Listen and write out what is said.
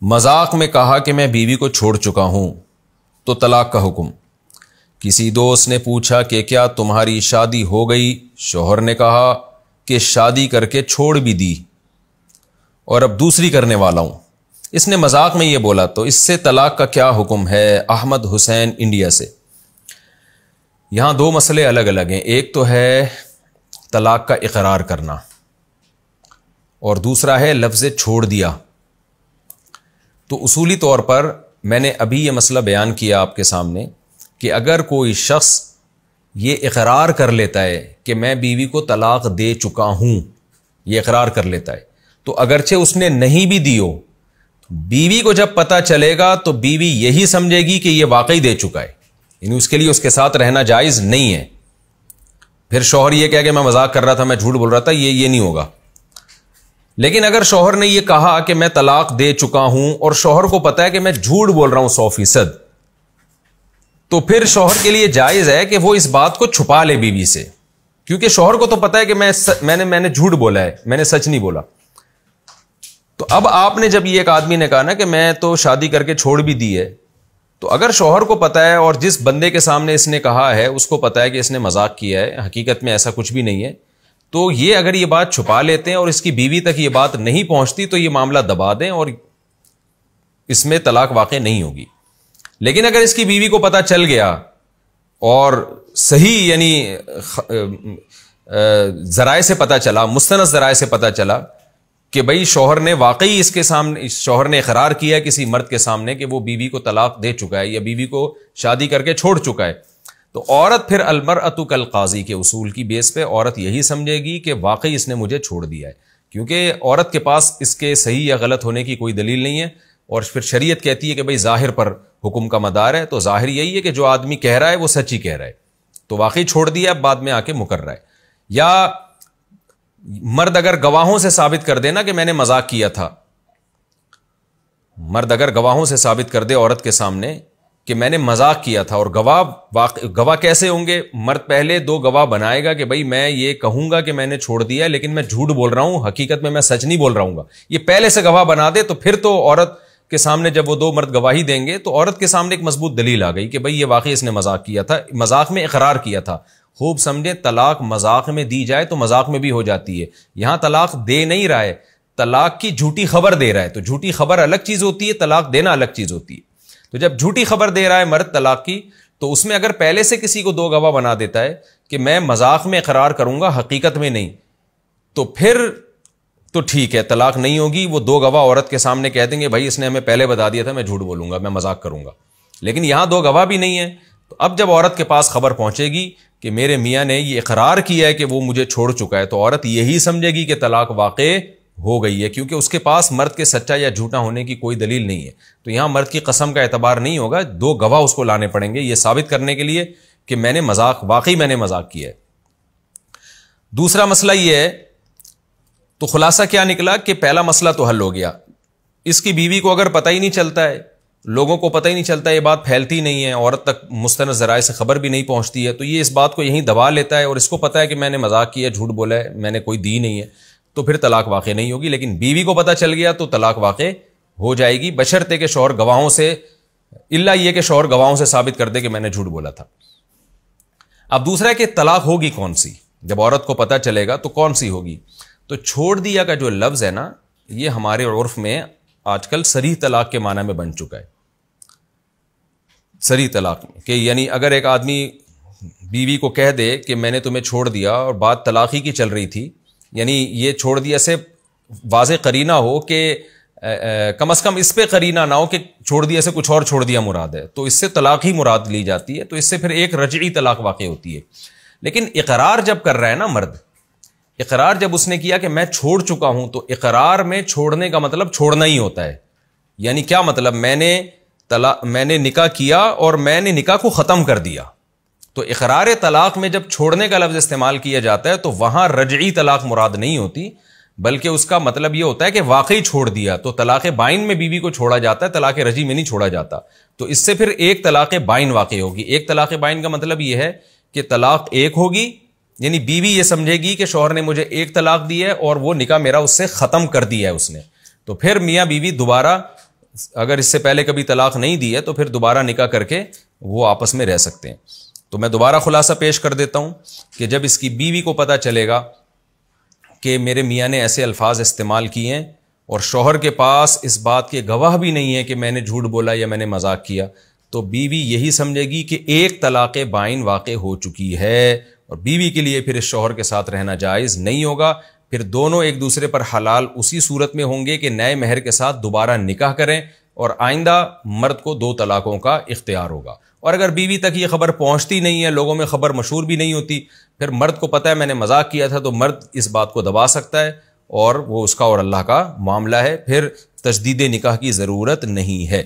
مذاق میں کہا کہ میں بیوی کو چھوڑ چکا ہوں تو طلاق کا حکم۔ کسی دوست نے پوچھا کہ کیا تمہاری شادی ہو گئی؟ شوہر نے کہا کہ شادی کر کے چھوڑ بھی دی اور اب دوسری کرنے والا ہوں۔ اس نے مذاق میں یہ بولا، تو اس سے طلاق کا کیا حکم ہے؟ احمد حسین انڈیا سے۔ یہاں دو مسئلے الگ الگ ہیں، ایک تو ہے طلاق کا اقرار کرنا اور دوسرا ہے لفظ چھوڑ دیا۔ تو اصولی طور پر میں نے ابھی یہ مسئلہ بیان کیا آپ کے سامنے کہ اگر کوئی شخص یہ اقرار کر لیتا ہے کہ میں بیوی کو طلاق دے چکا ہوں، یہ اقرار کر لیتا ہے، تو اگرچہ اس نے نہیں بھی دی ہو، بیوی کو جب پتہ چلے گا تو بیوی یہی سمجھے گی کہ یہ واقعی دے چکا ہے، یعنی اس کے لیے اس کے ساتھ رہنا جائز نہیں ہے۔ پھر شوہر یہ کہہ کہ میں مذاق کر رہا تھا، میں جھوٹ بول رہا تھا، یہ نہیں ہوگا۔ لیکن اگر شوہر نے یہ کہا کہ میں طلاق دے چکا ہوں اور شوہر کو پتا ہے کہ میں جھوٹ بول رہا ہوں 100%، تو پھر شوہر کے لیے جائز ہے کہ وہ اس بات کو چھپا لے بیوی سے، کیونکہ شوہر کو تو پتا ہے کہ میں نے جھوٹ بولا ہے، میں نے سچ نہیں بولا۔ تو اب آپ نے جب یہ ایک آدمی نے کہا نا کہ میں تو شادی کر کے چھوڑ بھی دی ہے، تو اگر شوہر کو پتا ہے اور جس بندے کے سامنے اس نے کہا ہے اس کو پتا ہے کہ اس نے مذاق کیا ہے، حقیقت میں ایسا کچھ بھی نہیں ہے، تو یہ اگر یہ بات چھپا لیتے ہیں اور اس کی بیوی تک یہ بات نہیں پہنچتی تو یہ معاملہ دبا دیں اور اس میں طلاق واقع نہیں ہوگی۔ لیکن اگر اس کی بیوی کو پتا چل گیا اور صحیح یعنی ذرائع سے پتا چلا، مستند ذرائع سے پتا چلا کہ بھئی شوہر نے واقعی اس کے سامنے، شوہر نے اقرار کیا ہے کسی مرد کے سامنے کہ وہ بیوی کو طلاق دے چکا ہے یا بیوی کو شادی کر کے چھوڑ چکا ہے، تو عورت پھر المرأۃ کالقاضی کے اصول کی بیس پہ عورت یہی سمجھے گی کہ واقعی اس نے مجھے چھوڑ دیا ہے، کیونکہ عورت کے پاس اس کے صحیح یا غلط ہونے کی کوئی دلیل نہیں ہے، اور پھر شریعت کہتی ہے کہ بھئی ظاہر پر حکم کا مدار ہے، تو ظاہر یہی ہے کہ جو آدمی کہہ رہا ہے وہ سچ ہی کہہ رہا ہے، تو واقعی چھوڑ دیا، اب بعد میں آ کے مکر رہا ہے۔ یا مرد اگر گواہوں سے ثابت کر دے نا کہ میں نے مذاق کیا تھا، مرد اگر گواہوں سے ثابت کر دے عورت کے سامنے کہ میں نے مذاق کیا تھا، اور گواہ کیسے ہوں گے؟ مرد پہلے 2 گواہ بنائے گا کہ بھئی میں یہ کہوں گا کہ میں نے چھوڑ دیا لیکن میں جھوٹ بول رہا ہوں، حقیقت میں سچ نہیں بول رہا ہوں گا، یہ پہلے سے گواہ بنا دے، تو پھر تو عورت کے سامنے جب وہ 2 مرد گواہی دیں گے تو عورت کے سامنے ایک مضبوط دلیل آ گئی کہ بھئی یہ واقعی اس نے مذاق کیا تھا، مذاق میں اقرار کیا تھا۔ خوب سمجھیں، طلاق مذاق میں دی جائے تو مذاق میں بھی ہو جاتی ہے، یہاں طلاق دے نہیں رہا ہے، طلاق کی جھوٹی خبر دے رہا ہے، تو جھوٹی خبر الگ چیز ہوتی ہے، طلاق دینا الگ چیز ہوتی ہے۔ تو جب جھوٹی خبر دے رہا ہے مرد طلاق کی، تو اس میں اگر پہلے سے کسی کو 2 گواہ بنا دیتا ہے کہ میں مذاق میں اقرار کروں گا حقیقت میں نہیں، تو پھر تو ٹھیک ہے، طلاق نہیں ہوگی، وہ 2 گواہ عورت کے سامنے کہہ دیں گے بھائی اس نے ہمیں پہلے بتا دیا تھا میں جھوٹ بولوں گا، میں مذاق کروں گا، لیکن یہاں 2 گواہ بھی نہیں ہیں، تو اب جب عورت کے پاس خبر پہنچے گی کہ میرے میاں نے یہ اقرار کیا ہے کہ وہ مجھے چھوڑ چکا ہے، تو عورت یہی سمجھے گی کہ طلاق واقع ہو گئی ہے، کیونکہ اس کے پاس مرد کے سچا یا جھوٹا ہونے کی کوئی دلیل نہیں ہے، تو یہاں مرد کی قسم کا اعتبار نہیں ہوگا، 2 گواہ اس کو لانے پڑیں گے یہ ثابت کرنے کے لیے کہ میں نے واقعی میں نے مذاق کیا ہے۔ دوسرا مسئلہ یہ ہے، تو خلاصہ کیا نکلا کہ پہلا مسئلہ تو حل ہو گیا، اس کی بیوی کو اگر پتہ ہی نہیں چلتا ہے، لوگوں کو پتہ ہی نہیں چلتا، یہ بات پھیلتی نہیں ہے، عورت تک مستند ذرائع سے خبر بھی نہیں پہنچتی ہے، تو یہ اس بات کو یہیں دبا لیتا ہے اور اس کو پتہ ہے کہ میں نے مذاق کیا، جھوٹ بولا ہے، میں نے کوئی دی نہیں ہے، تو پھر طلاق واقع نہیں ہوگی۔ لیکن بیوی کو پتہ چل گیا تو طلاق واقع ہو جائے گی، بشرطے کہ شوہر گواہوں سے، الا یہ کہ شوہر گواہوں سے ثابت کر دے کہ میں نے جھوٹ بولا تھا۔ اب دوسرا ہے کہ طلاق ہوگی کون سی، جب عورت کو پتہ چلے گا تو کون سی ہوگی؟ تو چھوڑ دیا کا جو لفظ ہے نا، یہ ہمارے عرف میں آج کل صریح طلاق کے معنی میں بن چکا ہے، صریح طلاق میں، کہ یعنی اگر ایک آدمی بیوی کو کہہ دے کہ میں نے تمہیں چھوڑ دیا اور بات طلاقی کی چل رہی تھی، یعنی یہ چھوڑ دیا سے واضح قرینہ ہو کہ کم از کم اس پہ قرینہ نہ ہو کہ چھوڑ دیا سے کچھ اور چھوڑ دیا مراد ہے، تو اس سے طلاق ہی مراد لی جاتی ہے، تو اس سے پھر ایک رجعی طلاق واقع ہوتی ہے۔ لیکن اقرار جب کر رہا ہے نا مرد، اقرار جب اس نے کیا کہ میں چھوڑ چکا ہوں، تو اقرار میں چھوڑنے کا مطلب چھوڑنا ہی ہوتا ہے، یعنی کیا مطلب؟ میں نے نکاح کیا اور میں نے نکاح کو ختم کر دیا، تو اقرار طلاق میں جب چھوڑنے کا لفظ استعمال کیا جاتا ہے تو وہاں رجعی طلاق مراد نہیں ہوتی، بلکہ اس کا مطلب یہ ہوتا ہے کہ واقعی چھوڑ دیا، تو طلاق بائن میں بیوی کو چھوڑا جاتا ہے، طلاق رجعی میں نہیں چھوڑا جاتا، تو اس سے پھر ایک طلاق بائن واقع ہوگی۔ ایک طلاق بائن کا مطلب یہ ہے کہ طلاق ایک ہوگی، یعنی بیوی یہ سمجھے گی کہ شوہر نے مجھے ایک طلاق دی ہے اور وہ نکاح میرا اس سے ختم کر دیا ہے اس نے، تو پھر میاں بیوی دوبارہ اگر اس سے پہلے کبھی طلاق نہیں دی ہے تو پھر دوبارہ نکاح کر کے وہ آپس میں رہ سکتے ہیں. تو میں دوبارہ خلاصہ پیش کر دیتا ہوں کہ جب اس کی بیوی کو پتہ چلے گا کہ میرے میاں نے ایسے الفاظ استعمال کیے ہیں اور شوہر کے پاس اس بات کے گواہ بھی نہیں ہے کہ میں نے جھوٹ بولا یا میں نے مذاق کیا, تو بیوی یہی سمجھے گی کہ ایک طلاق بائن واقع ہو چکی ہے, اور بیوی کے لیے پھر اس شوہر کے ساتھ رہنا جائز نہیں ہوگا. پھر دونوں ایک دوسرے پر حلال اسی صورت میں ہوں گے کہ نئے مہر کے ساتھ دوبارہ نکاح کریں, اور آئندہ مرد کو 2 طلاقوں کا اختیار ہوگا. اور اگر بیوی تک یہ خبر پہنچتی نہیں ہے, لوگوں میں خبر مشہور بھی نہیں ہوتی, پھر مرد کو پتہ ہے میں نے مذاق کیا تھا, تو مرد اس بات کو دبا سکتا ہے اور وہ اس کا اور اللہ کا معاملہ ہے, پھر تجدید نکاح کی ضرورت نہیں ہے.